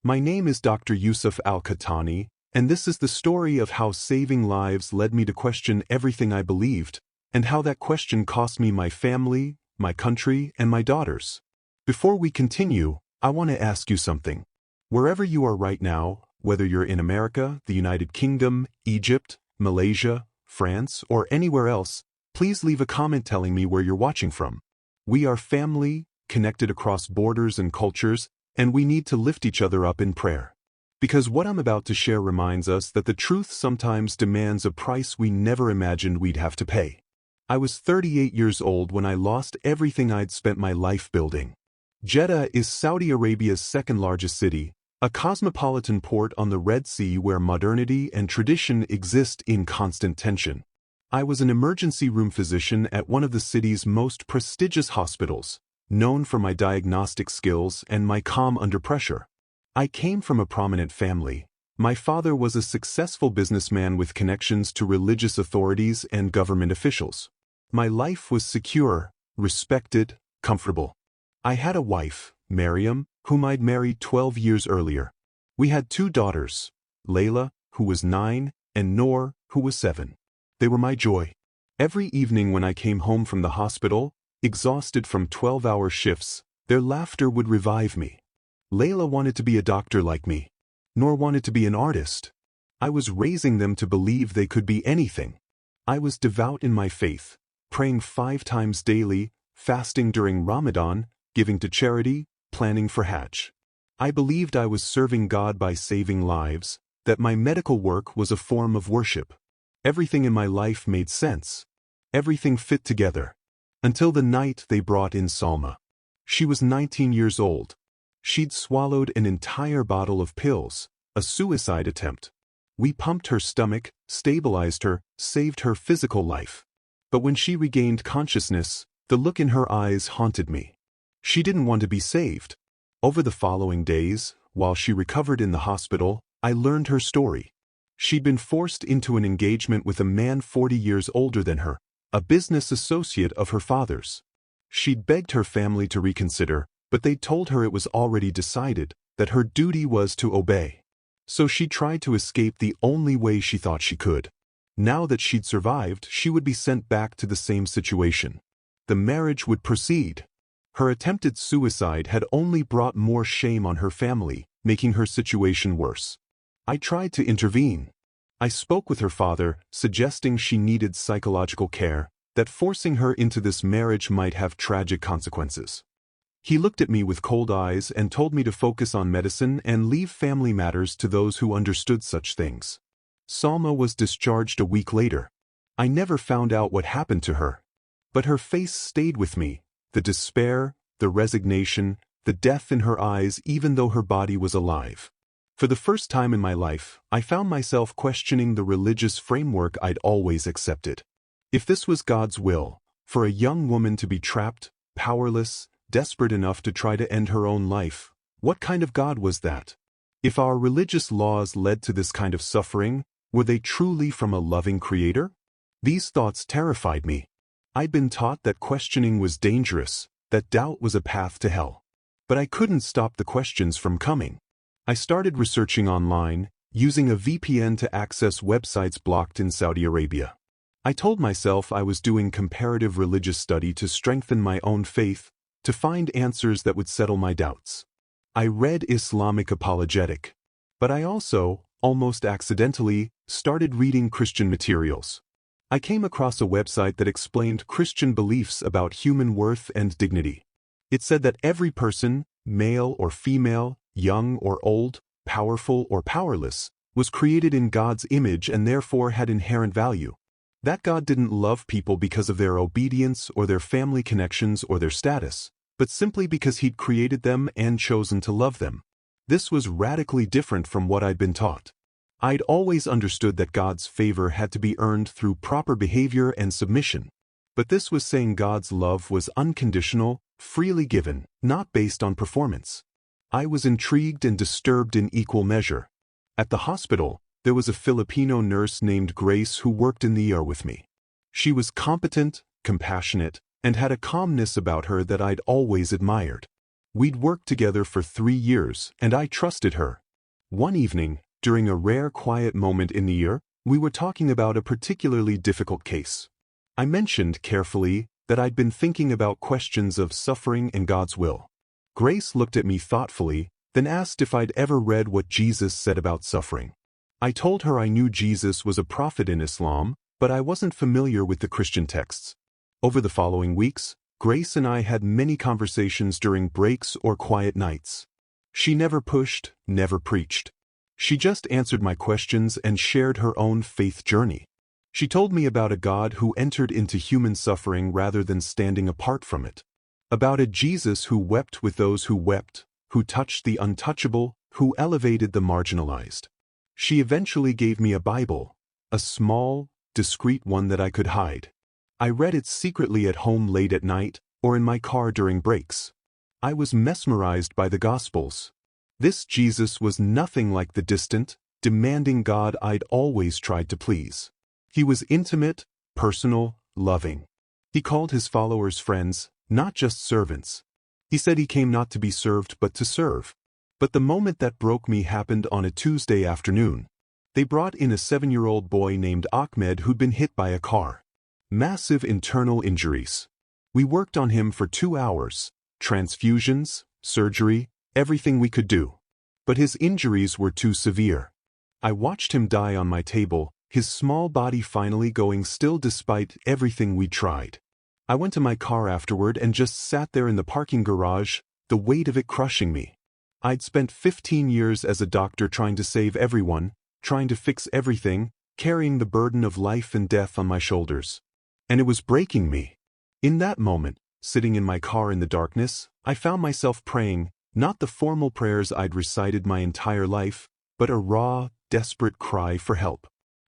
My name is Dr. Yusuf Al-Khattani, and this is the story of how saving lives led me to question everything I believed, and how that question cost me my family, my country, and my daughters. Before we continue, I want to ask you something. Wherever you are right now, whether you're in America, the United Kingdom, Egypt, Malaysia, France, or anywhere else, please leave a comment telling me where you're watching from. We are family, connected across borders and cultures, and we need to lift each other up in prayer. Because what I'm about to share reminds us that the truth sometimes demands a price we never imagined we'd have to pay. I was 38 years old when I lost everything I'd spent my life building. Jeddah is Saudi Arabia's second-largest city, a cosmopolitan port on the Red Sea where modernity and tradition exist in constant tension. I was an emergency room physician at one of the city's most prestigious hospitals, known for my diagnostic skills and my calm under pressure. I came from a prominent family. My father was a successful businessman with connections to religious authorities and government officials. My life was secure, respected, comfortable. I had a wife, Miriam, whom I'd married 12 years earlier. We had 2 daughters, Layla, who was 9, and Noor, who was 7. They were my joy. Every evening when I came home from the hospital, exhausted from 12-hour shifts, their laughter would revive me. Layla wanted to be a doctor like me. Noor wanted to be an artist. I was raising them to believe they could be anything. I was devout in my faith, praying 5 times daily, fasting during Ramadan, giving to charity, planning for Hajj. I believed I was serving God by saving lives, that my medical work was a form of worship. Everything in my life made sense. Everything fit together. Until the night they brought in Salma. She was 19 years old. She'd swallowed an entire bottle of pills, a suicide attempt. We pumped her stomach, stabilized her, saved her physical life. But when she regained consciousness, the look in her eyes haunted me. She didn't want to be saved. Over the following days, while she recovered in the hospital, I learned her story. She'd been forced into an engagement with a man 40 years older than her, a business associate of her father's. She'd begged her family to reconsider, but they told her it was already decided, that her duty was to obey. So she tried to escape the only way she thought she could. Now that she'd survived, she would be sent back to the same situation. The marriage would proceed. Her attempted suicide had only brought more shame on her family, making her situation worse. I tried to intervene. I spoke with her father, suggesting she needed psychological care, that forcing her into this marriage might have tragic consequences. He looked at me with cold eyes and told me to focus on medicine and leave family matters to those who understood such things. Salma was discharged a week later. I never found out what happened to her. But her face stayed with me, the despair, the resignation, the death in her eyes even though her body was alive. For the first time in my life, I found myself questioning the religious framework I'd always accepted. If this was God's will, for a young woman to be trapped, powerless, desperate enough to try to end her own life, what kind of God was that? If our religious laws led to this kind of suffering, were they truly from a loving Creator? These thoughts terrified me. I'd been taught that questioning was dangerous, that doubt was a path to hell. But I couldn't stop the questions from coming. I started researching online, using a VPN to access websites blocked in Saudi Arabia. I told myself I was doing comparative religious study to strengthen my own faith, to find answers that would settle my doubts. I read Islamic apologetic. But I also, almost accidentally, started reading Christian materials. I came across a website that explained Christian beliefs about human worth and dignity. It said that every person, male or female, young or old, powerful or powerless, was created in God's image and therefore had inherent value. That God didn't love people because of their obedience or their family connections or their status, but simply because He'd created them and chosen to love them. This was radically different from what I'd been taught. I'd always understood that God's favor had to be earned through proper behavior and submission. But this was saying God's love was unconditional, freely given, not based on performance. I was intrigued and disturbed in equal measure. At the hospital, there was a Filipino nurse named Grace who worked in the ER with me. She was competent, compassionate, and had a calmness about her that I'd always admired. We'd worked together for 3 years, and I trusted her. One evening, during a rare quiet moment in the year, we were talking about a particularly difficult case. I mentioned carefully that I'd been thinking about questions of suffering and God's will. Grace looked at me thoughtfully, then asked if I'd ever read what Jesus said about suffering. I told her I knew Jesus was a prophet in Islam, but I wasn't familiar with the Christian texts. Over the following weeks, Grace and I had many conversations during breaks or quiet nights. She never pushed, never preached. She just answered my questions and shared her own faith journey. She told me about a God who entered into human suffering rather than standing apart from it. About a Jesus who wept with those who wept, who touched the untouchable, who elevated the marginalized. She eventually gave me a Bible, a small, discreet one that I could hide. I read it secretly at home late at night, or in my car during breaks. I was mesmerized by the Gospels. This Jesus was nothing like the distant, demanding God I'd always tried to please. He was intimate, personal, loving. He called his followers friends, not just servants. He said he came not to be served but to serve. But the moment that broke me happened on a Tuesday afternoon. They brought in a 7-year-old boy named Ahmed who'd been hit by a car. Massive internal injuries. We worked on him for 2 hours. Transfusions, surgery, everything we could do. But his injuries were too severe. I watched him die on my table, his small body finally going still despite everything we tried. I went to my car afterward and just sat there in the parking garage, the weight of it crushing me. I'd spent 15 years as a doctor trying to save everyone, trying to fix everything, carrying the burden of life and death on my shoulders. And it was breaking me. In that moment, sitting in my car in the darkness, I found myself praying, not the formal prayers I'd recited my entire life, but a raw, desperate cry for help.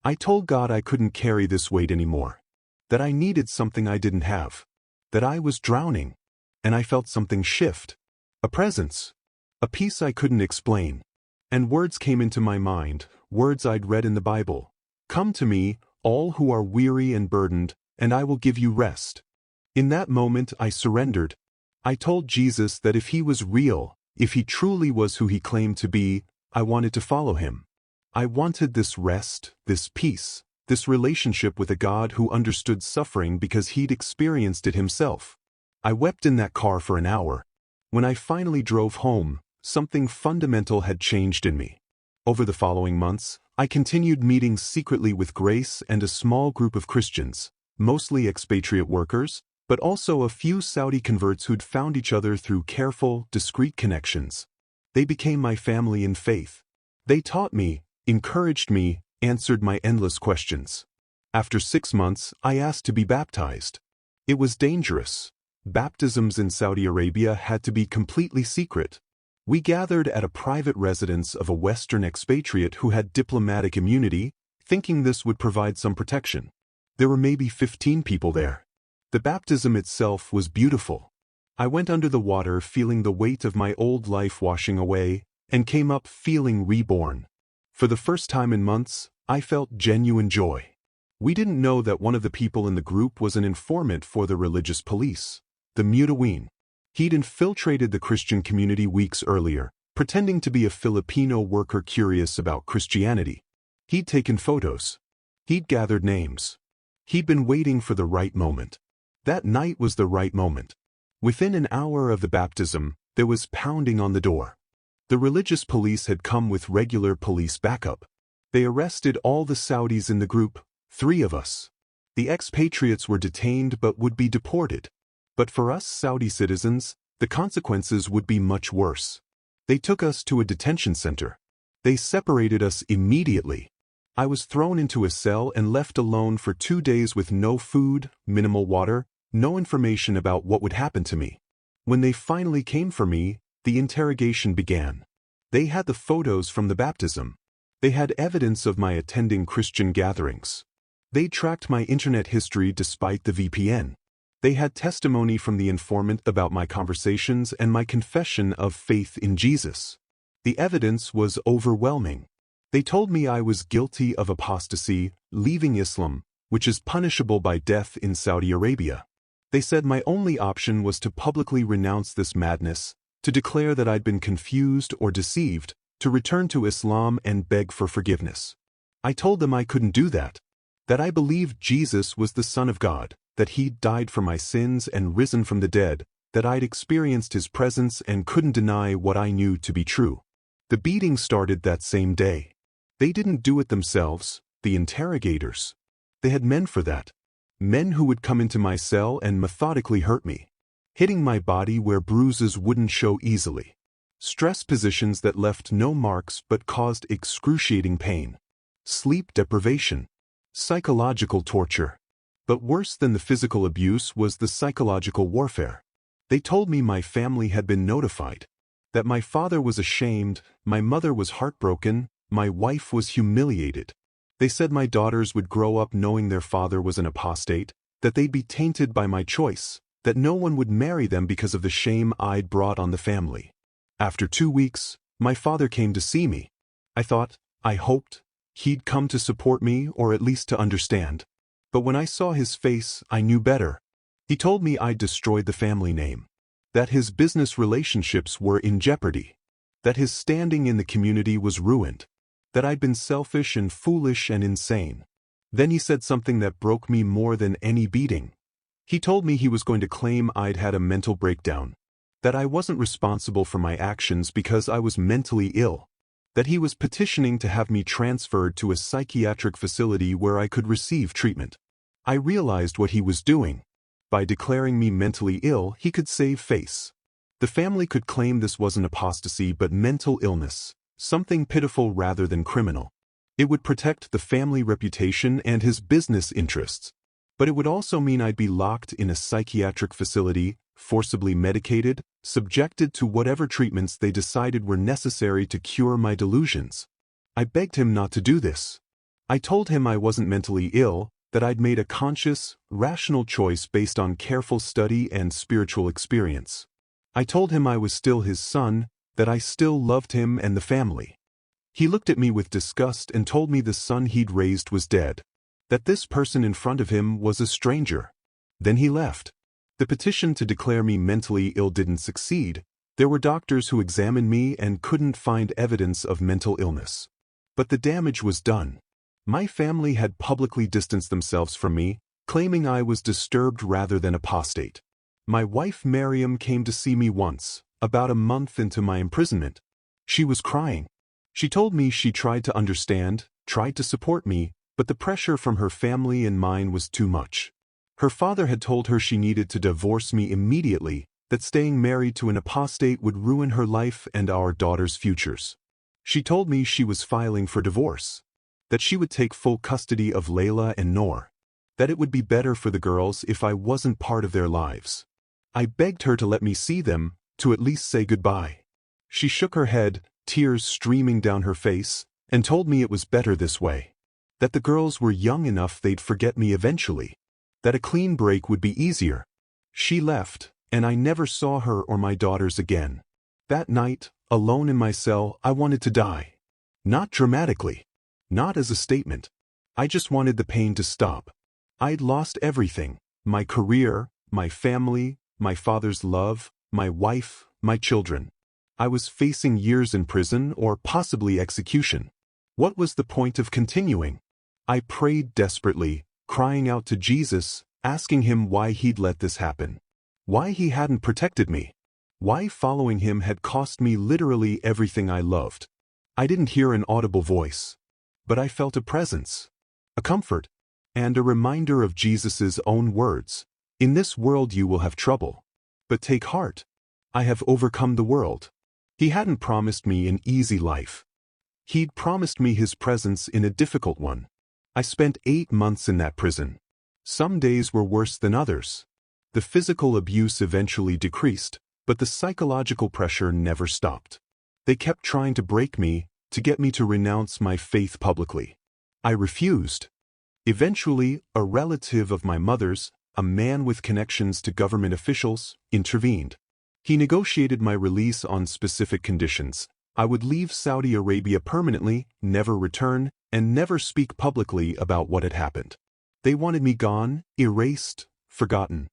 I told God I couldn't carry this weight anymore. That I needed something I didn't have. That I was drowning. And I felt something shift. A presence. A peace I couldn't explain. And words came into my mind, words I'd read in the Bible. Come to me, all who are weary and burdened, and I will give you rest. In that moment I surrendered. I told Jesus that if he was real, if he truly was who he claimed to be, I wanted to follow him. I wanted this rest, this peace, this relationship with a God who understood suffering because he'd experienced it himself. I wept in that car for an hour. When I finally drove home, something fundamental had changed in me. Over the following months, I continued meeting secretly with Grace and a small group of Christians, mostly expatriate workers, but also a few Saudi converts who'd found each other through careful, discreet connections. They became my family in faith. They taught me, encouraged me, answered my endless questions. After 6 months, I asked to be baptized. It was dangerous. Baptisms in Saudi Arabia had to be completely secret. We gathered at a private residence of a Western expatriate who had diplomatic immunity, thinking this would provide some protection. There were maybe 15 people there. The baptism itself was beautiful. I went under the water feeling the weight of my old life washing away, and came up feeling reborn. For the first time in months, I felt genuine joy. We didn't know that one of the people in the group was an informant for the religious police, the Mutaween. He'd infiltrated the Christian community weeks earlier, pretending to be a Filipino worker curious about Christianity. He'd taken photos. He'd gathered names. He'd been waiting for the right moment. That night was the right moment. Within an hour of the baptism, there was pounding on the door. The religious police had come with regular police backup. They arrested all the Saudis in the group, 3 of us. The expatriates were detained but would be deported. But for us Saudi citizens, the consequences would be much worse. They took us to a detention center. They separated us immediately. I was thrown into a cell and left alone for 2 days with no food, minimal water, no information about what would happen to me. When they finally came for me, the interrogation began. They had the photos from the baptism. They had evidence of my attending Christian gatherings. They tracked my internet history despite the VPN. They had testimony from the informant about my conversations and my confession of faith in Jesus. The evidence was overwhelming. They told me I was guilty of apostasy, leaving Islam, which is punishable by death in Saudi Arabia. They said my only option was to publicly renounce this madness, to declare that I'd been confused or deceived, to return to Islam and beg for forgiveness. I told them I couldn't do that I believed Jesus was the Son of God, that he'd died for my sins and risen from the dead, that I'd experienced his presence and couldn't deny what I knew to be true. The beating started that same day. They didn't do it themselves, the interrogators. They had men for that. Men who would come into my cell and methodically hurt me, hitting my body where bruises wouldn't show easily. Stress positions that left no marks but caused excruciating pain. Sleep deprivation. Psychological torture. But worse than the physical abuse was the psychological warfare. They told me my family had been notified, that my father was ashamed, my mother was heartbroken, my wife was humiliated. They said my daughters would grow up knowing their father was an apostate, that they'd be tainted by my choice, that no one would marry them because of the shame I'd brought on the family. After 2 weeks, my father came to see me. I hoped, he'd come to support me or at least to understand. But when I saw his face, I knew better. He told me I'd destroyed the family name, that his business relationships were in jeopardy, that his standing in the community was ruined, that I'd been selfish and foolish and insane. Then he said something that broke me more than any beating. He told me he was going to claim I'd had a mental breakdown, that I wasn't responsible for my actions because I was mentally ill, that he was petitioning to have me transferred to a psychiatric facility where I could receive treatment. I realized what he was doing. By declaring me mentally ill, he could save face. The family could claim this wasn't apostasy but mental illness, something pitiful rather than criminal. It would protect the family reputation and his business interests. But it would also mean I'd be locked in a psychiatric facility, forcibly medicated, subjected to whatever treatments they decided were necessary to cure my delusions. I begged him not to do this. I told him I wasn't mentally ill, that I'd made a conscious, rational choice based on careful study and spiritual experience. I told him I was still his son, that I still loved him and the family. He looked at me with disgust and told me the son he'd raised was dead, that this person in front of him was a stranger. Then he left. The petition to declare me mentally ill didn't succeed. There were doctors who examined me and couldn't find evidence of mental illness. But the damage was done. My family had publicly distanced themselves from me, claiming I was disturbed rather than apostate. My wife Miriam came to see me once, about a month into my imprisonment. She was crying. She told me she tried to understand, tried to support me, but the pressure from her family and mine was too much. Her father had told her she needed to divorce me immediately, that staying married to an apostate would ruin her life and our daughter's futures. She told me she was filing for divorce, that she would take full custody of Layla and Noor, that it would be better for the girls if I wasn't part of their lives. I begged her to let me see them, to at least say goodbye. She shook her head, tears streaming down her face, and told me it was better this way, that the girls were young enough they'd forget me eventually, that a clean break would be easier. She left, and I never saw her or my daughters again. That night, alone in my cell, I wanted to die. Not dramatically. Not as a statement. I just wanted the pain to stop. I'd lost everything: my career, my family, my father's love, my wife, my children. I was facing years in prison or possibly execution. What was the point of continuing? I prayed desperately, crying out to Jesus, asking him why he'd let this happen. Why he hadn't protected me. Why following him had cost me literally everything I loved. I didn't hear an audible voice, but I felt a presence, a comfort, and a reminder of Jesus's own words. In this world you will have trouble, but take heart. I have overcome the world. He hadn't promised me an easy life. He'd promised me his presence in a difficult one. I spent 8 months in that prison. Some days were worse than others. The physical abuse eventually decreased, but the psychological pressure never stopped. They kept trying to break me, to get me to renounce my faith publicly. I refused. Eventually, a relative of my mother's, a man with connections to government officials, intervened. He negotiated my release on specific conditions. I would leave Saudi Arabia permanently, never return, and never speak publicly about what had happened. They wanted me gone, erased, forgotten.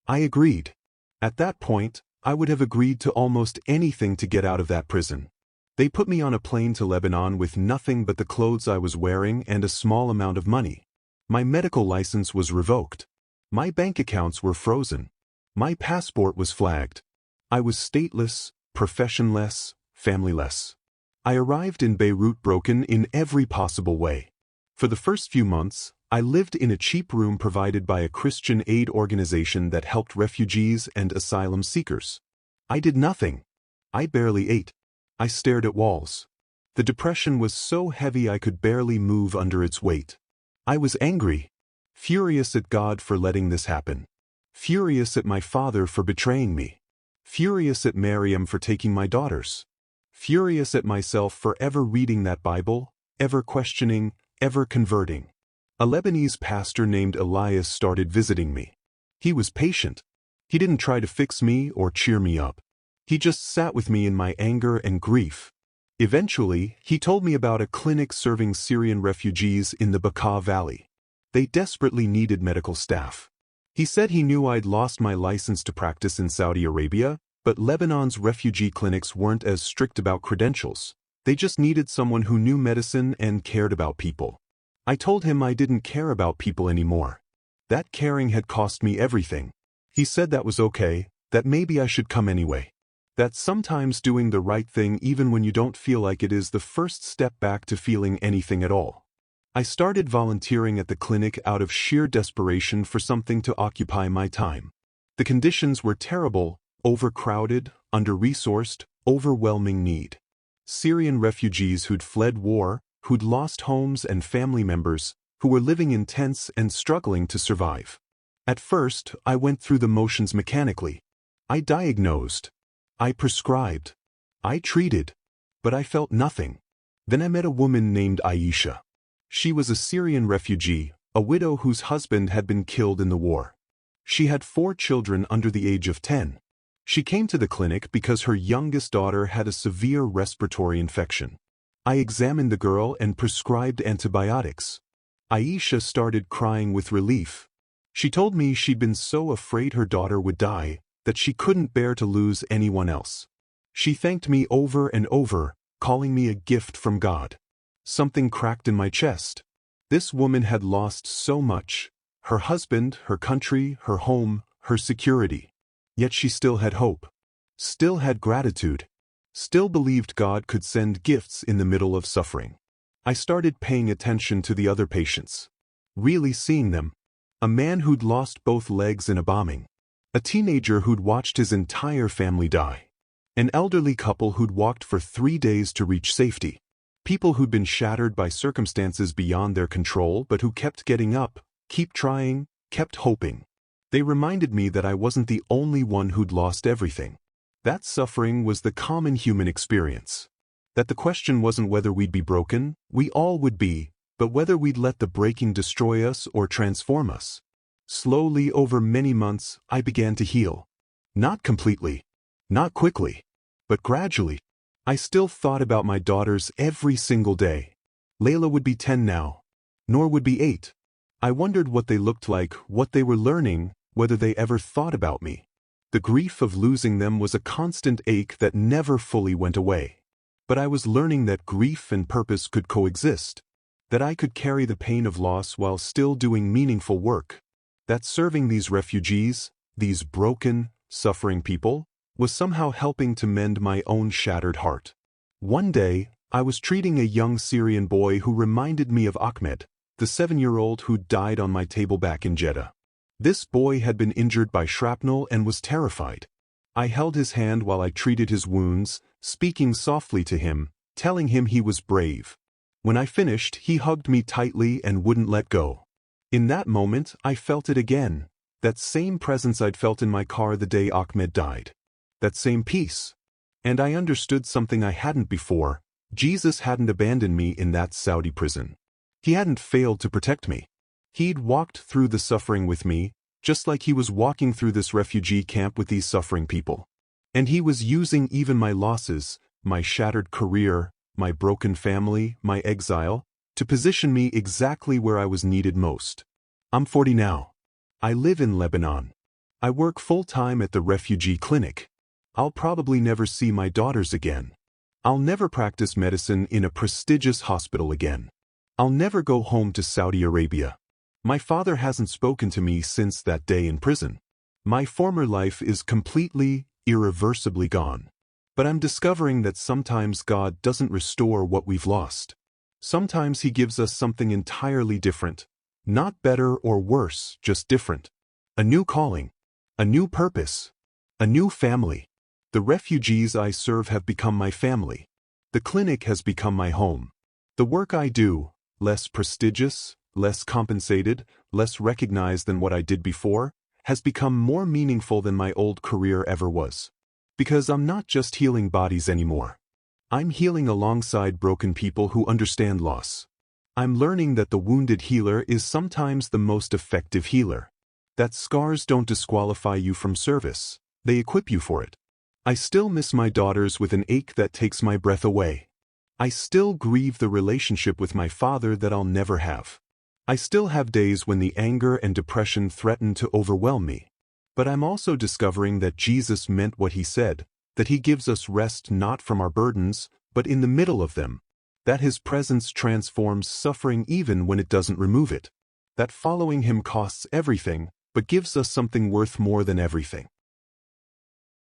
I agreed. At that point, I would have agreed to almost anything to get out of that prison. They put me on a plane to Lebanon with nothing but the clothes I was wearing and a small amount of money. My medical license was revoked. My bank accounts were frozen. My passport was flagged. I was stateless, professionless, familyless. I arrived in Beirut broken in every possible way. For the first few months, I lived in a cheap room provided by a Christian aid organization that helped refugees and asylum seekers. I did nothing. I barely ate. I stared at walls. The depression was so heavy I could barely move under its weight. I was angry, furious at God for letting this happen, furious at my father for betraying me, furious at Miriam for taking my daughters, furious at myself for ever reading that Bible, ever questioning, ever converting. A Lebanese pastor named Elias started visiting me. He was patient. He didn't try to fix me or cheer me up. He just sat with me in my anger and grief. Eventually, he told me about a clinic serving Syrian refugees in the Bekaa Valley. They desperately needed medical staff. He said he knew I'd lost my license to practice in Saudi Arabia, but Lebanon's refugee clinics weren't as strict about credentials. They just needed someone who knew medicine and cared about people. I told him I didn't care about people anymore. That caring had cost me everything. He said that was okay, that maybe I should come anyway. That sometimes doing the right thing even when you don't feel like it is the first step back to feeling anything at all. I started volunteering at the clinic out of sheer desperation for something to occupy my time. The conditions were terrible, overcrowded, under-resourced, overwhelming need. Syrian refugees who'd fled war, who'd lost homes and family members, who were living in tents and struggling to survive. At first, I went through the motions mechanically. I diagnosed. I prescribed. I treated. But I felt nothing. Then I met a woman named Aisha. She was a Syrian refugee, a widow whose husband had been killed in the war. She had 4 children under the age of 10. She came to the clinic because her youngest daughter had a severe respiratory infection. I examined the girl and prescribed antibiotics. Aisha started crying with relief. She told me she'd been so afraid her daughter would die that she couldn't bear to lose anyone else. She thanked me over and over, calling me a gift from God. Something cracked in my chest. This woman had lost so much: her husband, her country, her home, her security. Yet she still had hope, still had gratitude, still believed God could send gifts in the middle of suffering. I started paying attention to the other patients, really seeing them. A man who'd lost both legs in a bombing. A teenager who'd watched his entire family die. An elderly couple who'd walked for 3 days to reach safety. People who'd been shattered by circumstances beyond their control but who kept getting up, kept trying, kept hoping. They reminded me that I wasn't the only one who'd lost everything. That suffering was the common human experience. That the question wasn't whether we'd be broken, we all would be, but whether we'd let the breaking destroy us or transform us. Slowly, over many months, I began to heal. Not completely, not quickly, but gradually. I still thought about my daughters every single day. Layla would be 10 now. Noor would be 8. I wondered what they looked like, what they were learning, whether they ever thought about me. The grief of losing them was a constant ache that never fully went away. But I was learning that grief and purpose could coexist. That I could carry the pain of loss while still doing meaningful work. That serving these refugees, these broken, suffering people, was somehow helping to mend my own shattered heart. One day, I was treating a young Syrian boy who reminded me of Ahmed, the 7-year-old who died on my table back in Jeddah. This boy had been injured by shrapnel and was terrified. I held his hand while I treated his wounds, speaking softly to him, telling him he was brave. When I finished, he hugged me tightly and wouldn't let go. In that moment, I felt it again, that same presence I'd felt in my car the day Ahmed died. That same peace. And I understood something I hadn't before: Jesus hadn't abandoned me in that Saudi prison. He hadn't failed to protect me. He'd walked through the suffering with me, just like he was walking through this refugee camp with these suffering people. And he was using even my losses, my shattered career, my broken family, my exile, to position me exactly where I was needed most. I'm 40 now. I live in Lebanon. I work full-time at the refugee clinic. I'll probably never see my daughters again. I'll never practice medicine in a prestigious hospital again. I'll never go home to Saudi Arabia. My father hasn't spoken to me since that day in prison. My former life is completely, irreversibly gone. But I'm discovering that sometimes God doesn't restore what we've lost. Sometimes He gives us something entirely different. Not better or worse, just different. A new calling. A new purpose. A new family. The refugees I serve have become my family. The clinic has become my home. The work I do, less prestigious, less compensated, less recognized than what I did before, has become more meaningful than my old career ever was. Because I'm not just healing bodies anymore. I'm healing alongside broken people who understand loss. I'm learning that the wounded healer is sometimes the most effective healer. That scars don't disqualify you from service, they equip you for it. I still miss my daughters with an ache that takes my breath away. I still grieve the relationship with my father that I'll never have. I still have days when the anger and depression threaten to overwhelm me. But I'm also discovering that Jesus meant what He said, that He gives us rest not from our burdens, but in the middle of them. That His presence transforms suffering even when it doesn't remove it. That following Him costs everything, but gives us something worth more than everything.